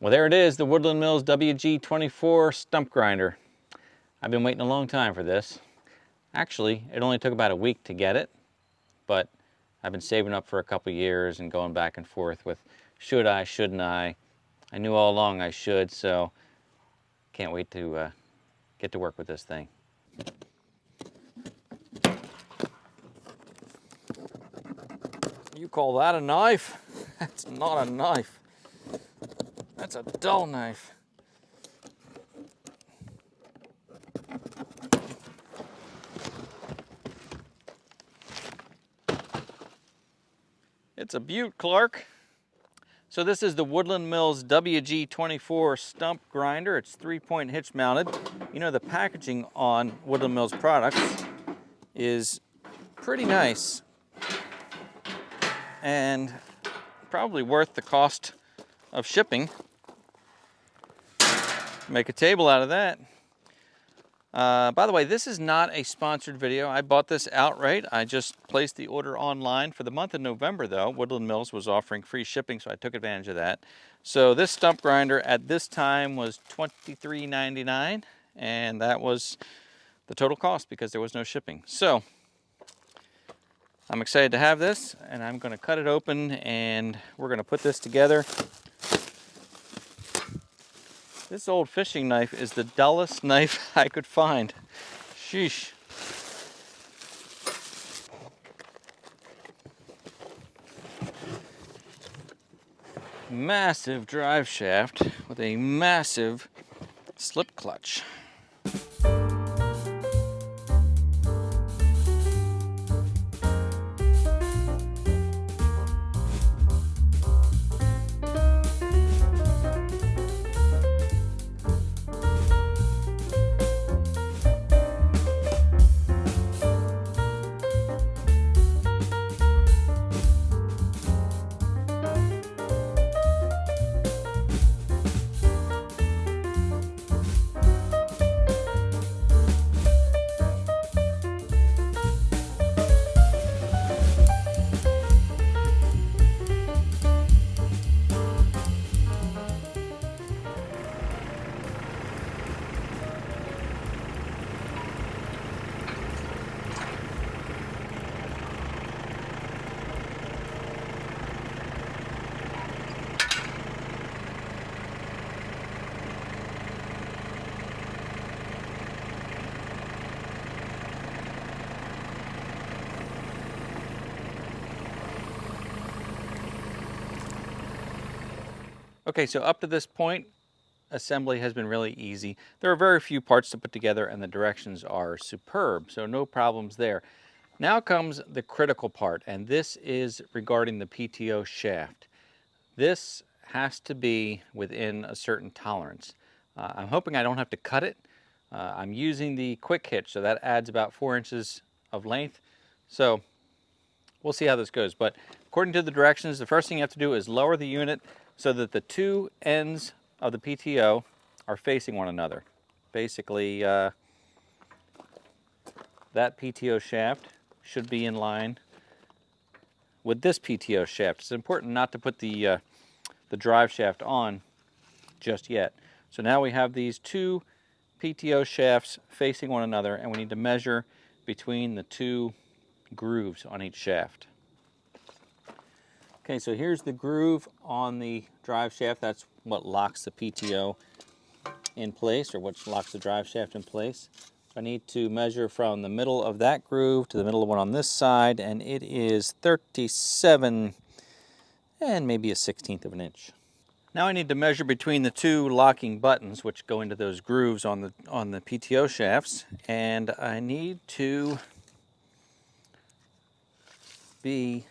Well, there it is, the Woodland Mills WG24 stump grinder. I've been waiting a long time for this. Actually, it only took about a week to get it, but I've been saving up for a couple years and going back and forth with should I, shouldn't I. I knew all along I should, so can't wait to get to work with this thing. You call that a knife? That's not a knife. That's a dull knife. It's a beaut, Clark. So this is the Woodland Mills WG24 stump grinder. It's 3-point hitch mounted. You know, the packaging on Woodland Mills products is pretty nice and probably worth the cost of shipping. Make a table out of that. By the way, this is not a sponsored video. I bought this outright. I just placed the order online. For the month of November, though, Woodland Mills was offering free shipping, so I took advantage of that. So this stump grinder at this time was $23.99, and that was the total cost because there was no shipping. So I'm excited to have this, and I'm going to cut it open, and we're going to put this together. This old fishing knife is the dullest knife I could find. Sheesh. Massive drive shaft with a massive slip clutch. Okay, so up to this point, assembly has been really easy. There are very few parts to put together and the directions are superb, so no problems there. Now comes the critical part, and this is regarding the PTO shaft. This has to be within a certain tolerance. I'm hoping I don't have to cut it. I'm using the quick hitch, so that adds about 4 inches of length. So we'll see how this goes, but according to the directions, the first thing you have to do is lower the unit so that the two ends of the PTO are facing one another. Basically, that PTO shaft should be in line with this PTO shaft. It's important not to put the drive shaft on just yet. So now we have these two PTO shafts facing one another, and we need to measure between the two grooves on each shaft. Okay, so here's the groove on the drive shaft. That's what locks the PTO in place, or what locks the drive shaft in place. So I need to measure from the middle of that groove to the middle of one on this side, and it is 37 and maybe a 1/16 of an inch. Now I need to measure between the two locking buttons, which go into those grooves on the PTO shafts, and I need to be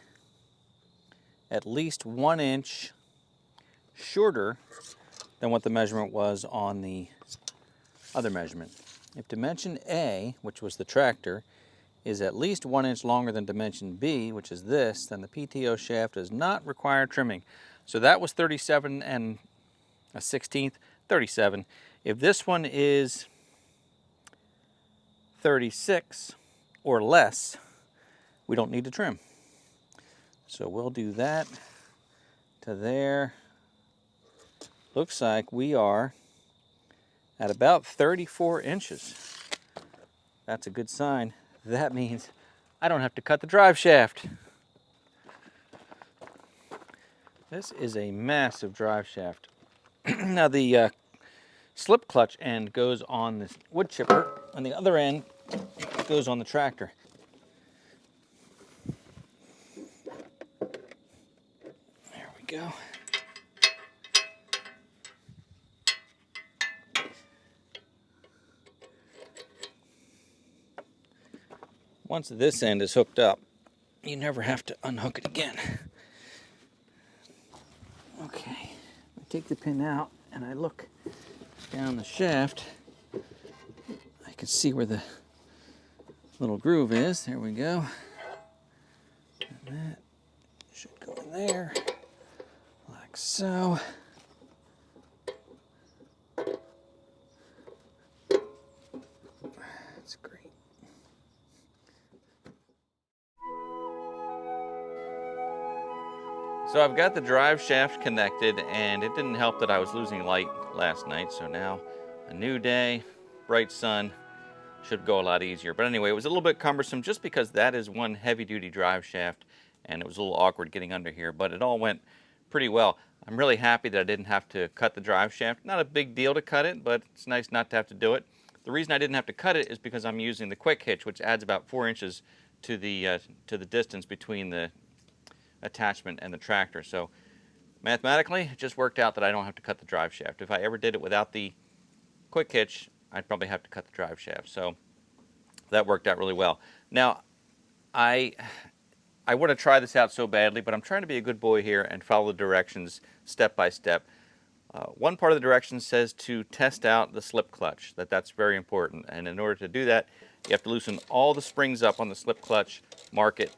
at least 1 inch shorter than what the measurement was on the other measurement. If dimension A, which was the tractor, is at least 1 inch longer than dimension B, which is this, then the PTO shaft does not require trimming. So that was 37 and a 1/16, 37. If this one is 36 or less, we don't need to trim. So we'll do that to there, Looks like we are at about 34 inches. That's a good sign. That means I don't have to cut the drive shaft. This is a massive drive shaft. Now the slip clutch end goes on this wood chipper, and the other end goes on the tractor. There we go. Once this end is hooked up, you never have to unhook it again. Okay, I take the pin out and I look down the shaft. I can see where the little groove is. There we go. And that should go in there, like so. That's great. So I've got the drive shaft connected, and it didn't help that I was losing light last night. So now a new day, bright sun, should go a lot easier. But anyway, it was a little bit cumbersome just because that is one heavy-duty drive shaft, and it was a little awkward getting under here, but it all went pretty well. I'm really happy that I didn't have to cut the drive shaft. Not a big deal to cut it, but it's nice not to have to do it. The reason I didn't have to cut it is because I'm using the quick hitch, which adds about 4 inches to the distance between the attachment and the tractor. So mathematically, it just worked out that I don't have to cut the drive shaft. If I ever did it without the quick hitch, I'd probably have to cut the drive shaft. So that worked out really well. Now, I want to try this out so badly, but I'm trying to be a good boy here and follow the directions step by step. One part of the directions says to test out the slip clutch, that's very important. And in order to do that, you have to loosen all the springs up on the slip clutch, mark it,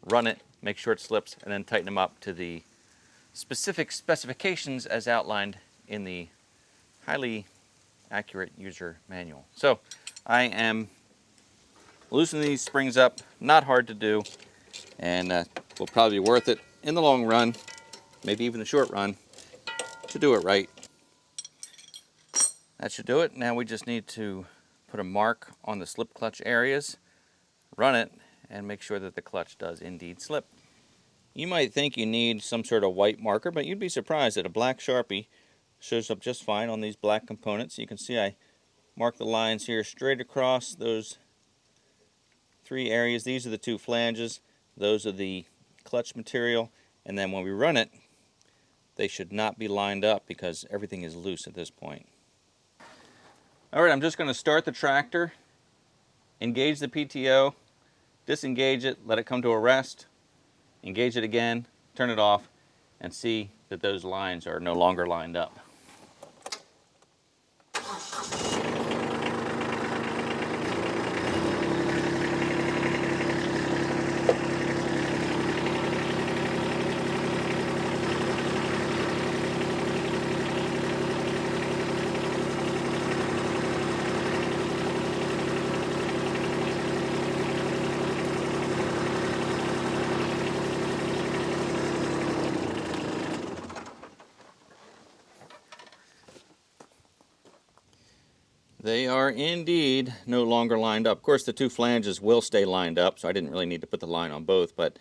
run it, make sure it slips, and then tighten them up to the specific specifications as outlined in the highly accurate user manual. So I am loosening these springs up, not hard to do, and will probably be worth it in the long run, maybe even the short run, to do it right. That should do it. Now we just need to put a mark on the slip clutch areas, run it, and make sure that the clutch does indeed slip. You might think you need some sort of white marker, but you'd be surprised that a black Sharpie shows up just fine on these black components. You can see I mark the lines here straight across those 3 areas. These are the 2 flanges. Those are the clutch material. And then when we run it, they should not be lined up because everything is loose at this point. Alright, I'm just going to start the tractor, engage the PTO, disengage it, let it come to a rest, engage it again, turn it off, and see that those lines are no longer lined up. They are indeed no longer lined up. Of course, the 2 flanges will stay lined up, so I didn't really need to put the line on both, but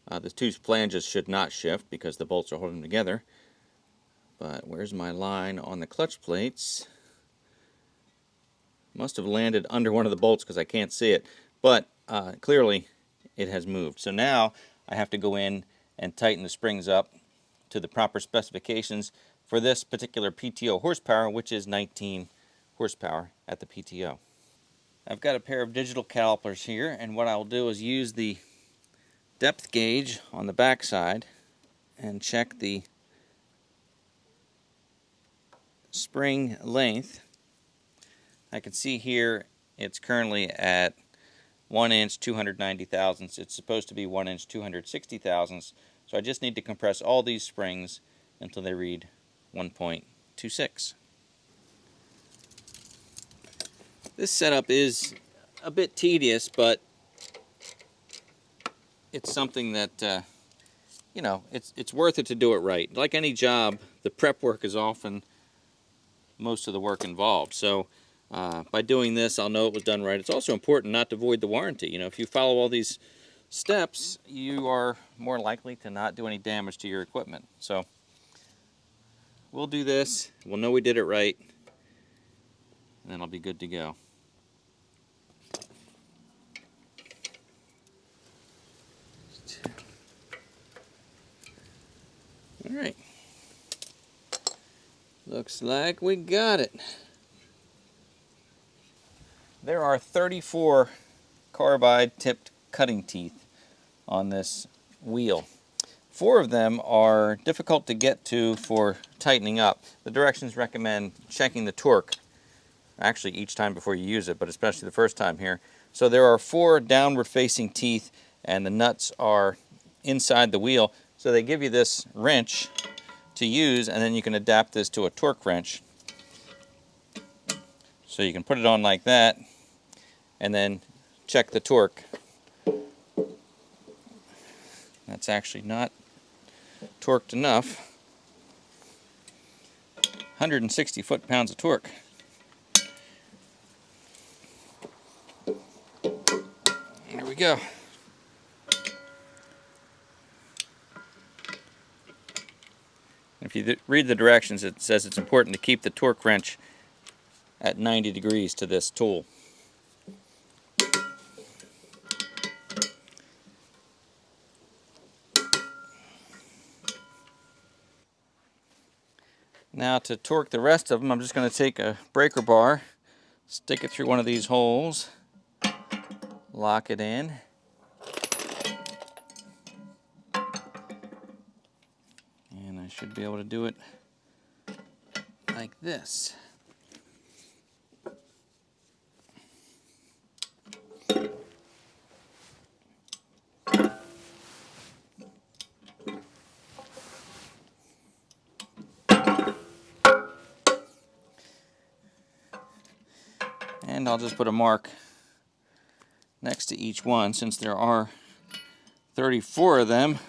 the 2 flanges should not shift because the bolts are holding them together. But where's my line on the clutch plates? Must have landed under one of the bolts because I can't see it, but clearly it has moved. So now I have to go in and tighten the springs up to the proper specifications for this particular PTO horsepower, which is 19 horsepower at the PTO. I've got a pair of digital calipers here, and what I'll do is use the depth gauge on the back side and check the spring length. I can see here it's currently at 1 inch 290 thousandths. It's supposed to be 1 inch 260 thousandths, so I just need to compress all these springs until they read 1.26. This setup is a bit tedious, but it's something that, you know, it's worth it to do it right. Like any job, the prep work is often most of the work involved. So by doing this, I'll know it was done right. It's also important not to void the warranty. You know, if you follow all these steps, you are more likely to not do any damage to your equipment. So we'll do this, we'll know we did it right, and then I'll be good to go. All right, looks like we got it. There are 34 carbide tipped cutting teeth on this wheel. 4 of them are difficult to get to for tightening up. The directions recommend checking the torque, actually each time before you use it, but especially the first time here. So there are 4 downward facing teeth, and the nuts are inside the wheel. So they give you this wrench to use, and then you can adapt this to a torque wrench. So you can put it on like that, and then check the torque. That's actually not torqued enough. 160 foot-pounds of torque. There we go. If you read the directions, it says it's important to keep the torque wrench at 90 degrees to this tool. Now to torque the rest of them, I'm just going to take a breaker bar, stick it through one of these holes, lock it in, and I should be able to do it like this. And I'll just put a mark next to each one, since there are 34 of them.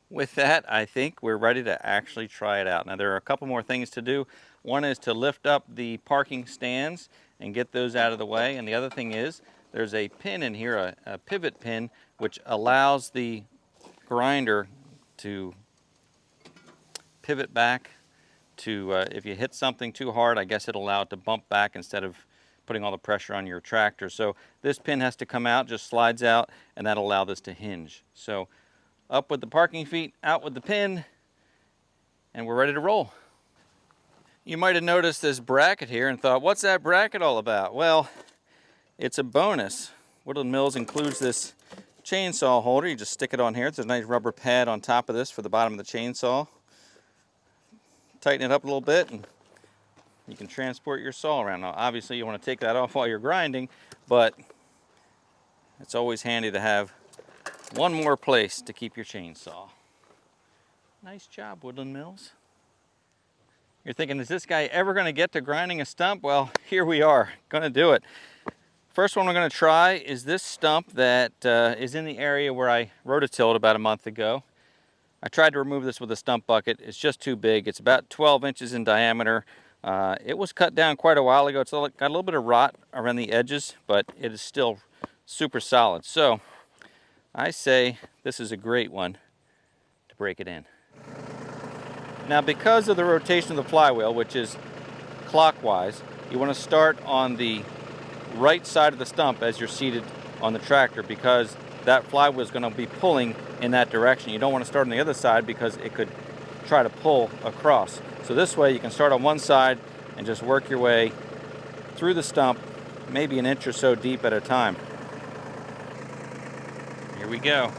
With that, I think we're ready to actually try it out. Now there are a couple more things to do. One is to lift up the parking stands and get those out of the way, and the other thing is there's a pin in here, a pivot pin, which allows the grinder to pivot back to, if you hit something too hard, I guess it'll allow it to bump back instead of putting all the pressure on your tractor. So this pin has to come out, just slides out, and that'll allow this to hinge. So up with the parking feet, out with the pin, and we're ready to roll. You might have noticed this bracket here and thought, what's that bracket all about? Well, it's a bonus. Woodland Mills includes this chainsaw holder. You just stick it on here. There's a nice rubber pad on top of this for the bottom of the chainsaw. Tighten it up a little bit and you can transport your saw around. Now obviously you want to take that off while you're grinding, but it's always handy to have one more place to keep your chainsaw. Nice job, Woodland Mills. You're thinking, is this guy ever going to get to grinding a stump? Well, here we are, going to do it. First one we're going to try is this stump that is in the area where I rototilled about a month ago. I tried to remove this with a stump bucket. It's just too big. It's about 12 inches in diameter. It was cut down quite a while ago. It's got a little bit of rot around the edges, but it is still super solid. So I say this is a great one to break it in. Now because of the rotation of the flywheel, which is clockwise, you want to start on the right side of the stump as you're seated on the tractor, because that flywheel is going to be pulling in that direction. You don't want to start on the other side because it could try to pull across. So this way you can start on one side and just work your way through the stump, maybe an inch or so deep at a time. Here we go.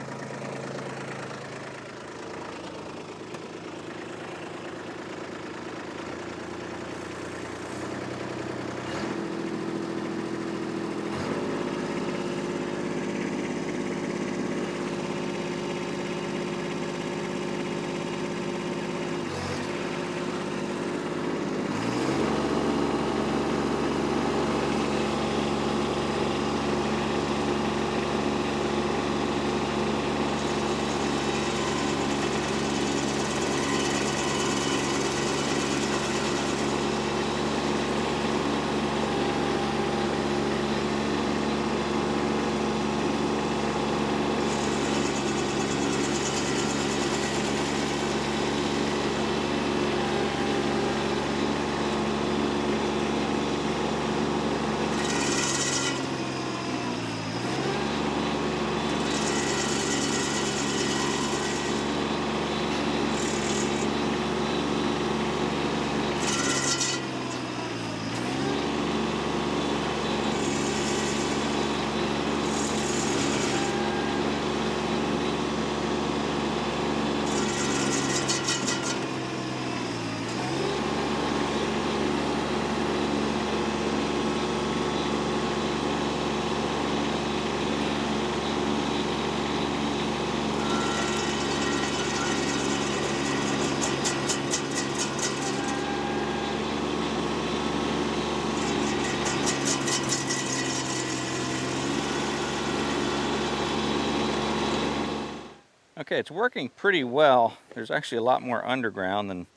Okay, it's working pretty well. There's actually a lot more underground than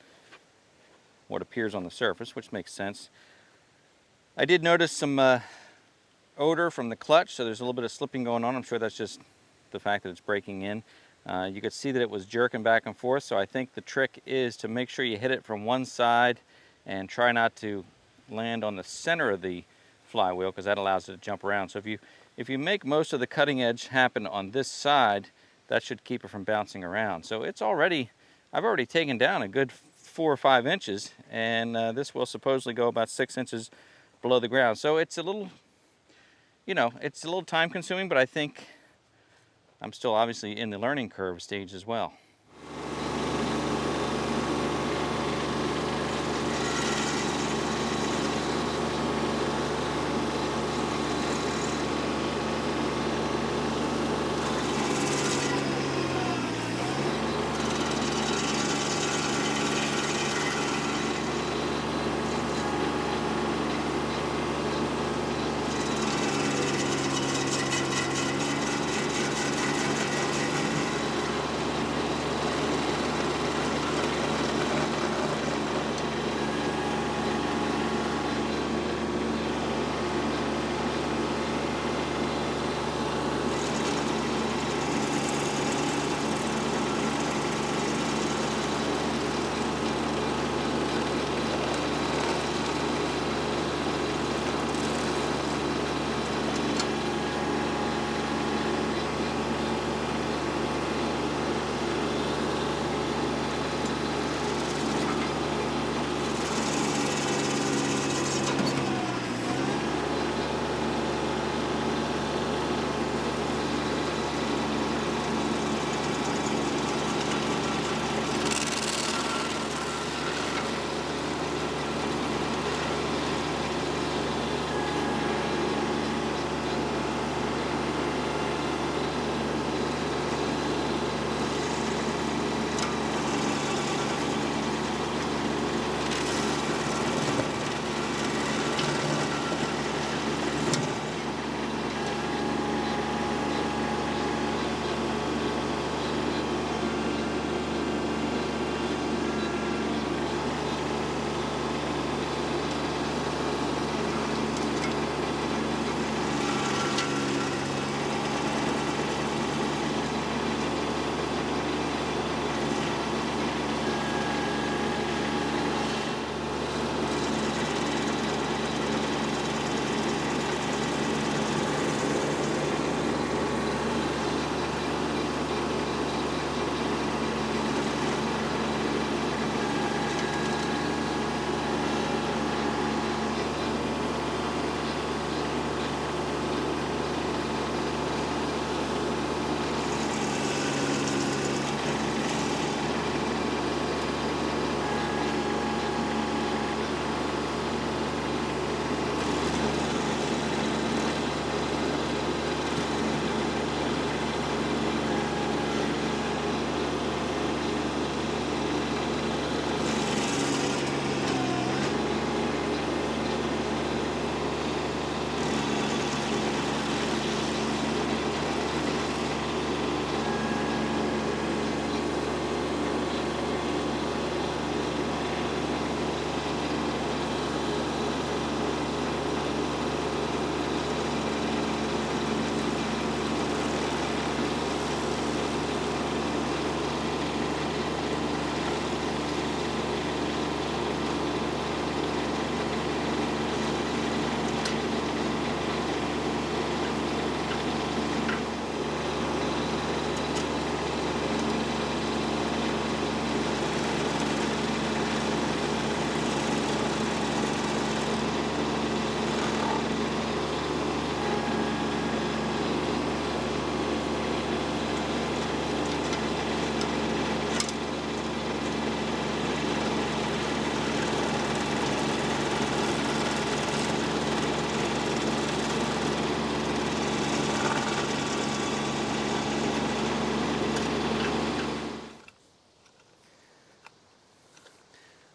what appears on the surface, which makes sense. I did notice some odor from the clutch, so there's a little bit of slipping going on. I'm sure that's just the fact that it's breaking in. You could see that it was jerking back and forth, so I think the trick is to make sure you hit it from one side and try not to land on the center of the flywheel, because that allows it to jump around. So if you make most of the cutting edge happen on this side, that should keep it from bouncing around. So it's already, I've already taken down a good 4 or 5 inches, and this will supposedly go about 6 inches below the ground. So it's a little, you know, it's a little time consuming, but I think I'm still obviously in the learning curve stage as well.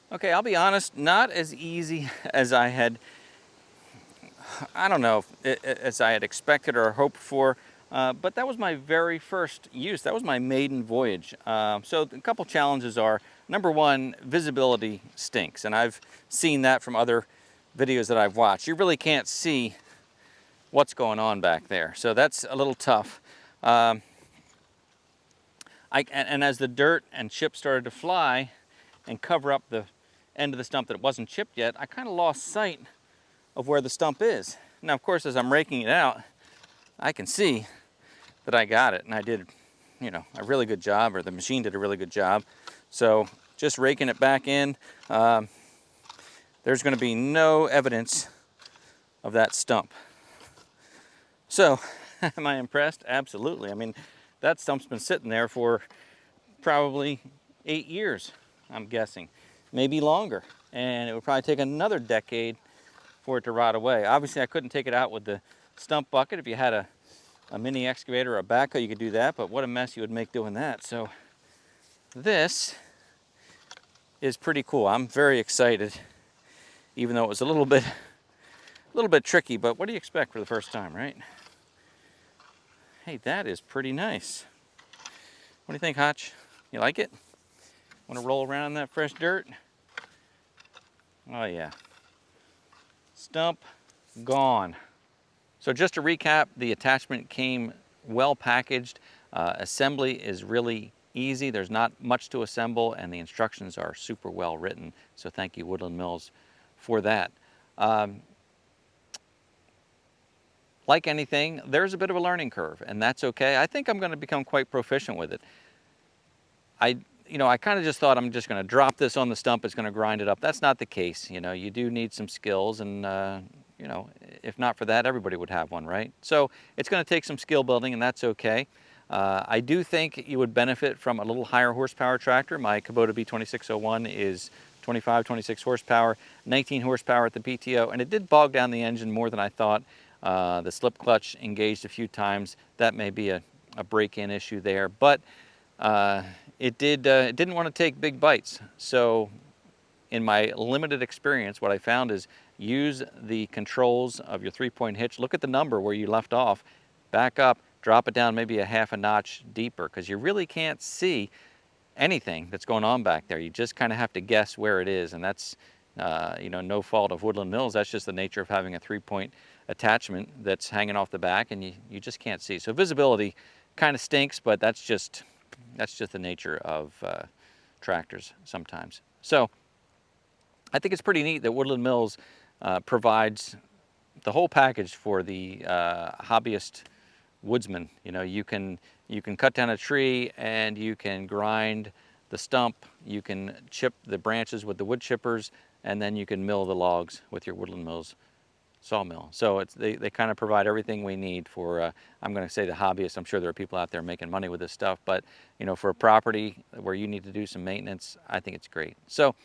Okay, I'll be honest, not as easy as I don't know, as I had expected or hoped for. But that was my very first use. That was my maiden voyage. So a couple challenges are, number one, visibility stinks. And I've seen that from other videos that I've watched. You really can't see what's going on back there. So that's a little tough. And as the dirt and chips started to fly and cover up the end of the stump that wasn't chipped yet, I kind of lost sight of where the stump is. Now, of course, as I'm raking it out, I can see that I got it, and I did, you know, a really good job, or the machine did a really good job. So just raking it back in, there's going to be no evidence of that stump. So, am I impressed? Absolutely. I mean, that stump's been sitting there for probably 8 years, I'm guessing, maybe longer. And it would probably take another decade for it to rot away. Obviously, I couldn't take it out with the stump bucket. If you had a mini excavator or a backhoe, you could do that, but what a mess you would make doing that. So this is pretty cool. I'm very excited, even though it was a little bit tricky, but what do you expect for the first time, right? Hey, that is pretty nice. What do you think, Hotch? You like it? Want to roll around in that fresh dirt? Oh yeah. Stump gone. So just to recap, the attachment came well packaged. Assembly is really easy. There's not much to assemble, and the instructions are super well written. So thank you, Woodland Mills, for that. Like anything, there's a bit of a learning curve, and that's okay. I think I'm going to become quite proficient with it. I kind of just thought I'm just going to drop this on the stump, it's going to grind it up. That's not the case. You know, you do need some skills, and you know, if not for that, everybody would have one, right? So it's going to take some skill building, and that's okay. I do think you would benefit from a little higher horsepower tractor. My Kubota B2601 is 25, 26 horsepower, 19 horsepower at the PTO, and it did bog down the engine more than I thought. The slip clutch engaged a few times. That may be a break-in issue there, but it didn't want to take big bites. So in my limited experience, what I found is use the controls of your 3-point hitch. Look at the number where you left off, back up, drop it down maybe a half a notch deeper, because you really can't see anything that's going on back there. You just kind of have to guess where it is, and that's you know, no fault of Woodland Mills. That's just the nature of having a 3-point attachment that's hanging off the back, and you just can't see. So visibility kind of stinks, but that's just the nature of tractors sometimes. So I think it's pretty neat that Woodland Mills provides the whole package for the hobbyist woodsman. You know, you can cut down a tree, and you can grind the stump, you can chip the branches with the wood chippers, and then you can mill the logs with your Woodland Mills sawmill. So they kind of provide everything we need for, I'm going to say the hobbyist. I'm sure there are people out there making money with this stuff, but you know, for a property where you need to do some maintenance, I think it's great. So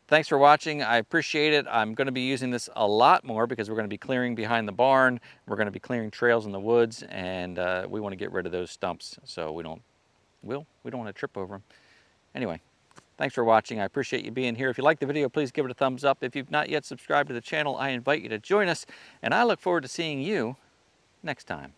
thanks for watching. I appreciate it. I'm going to be using this a lot more because we're going to be clearing behind the barn. We're going to be clearing trails in the woods, and we want to get rid of those stumps so we don't want to trip over them. Anyway, thanks for watching. I appreciate you being here. If you liked the video, please give it a thumbs up. If you've not yet subscribed to the channel, I invite you to join us, and I look forward to seeing you next time.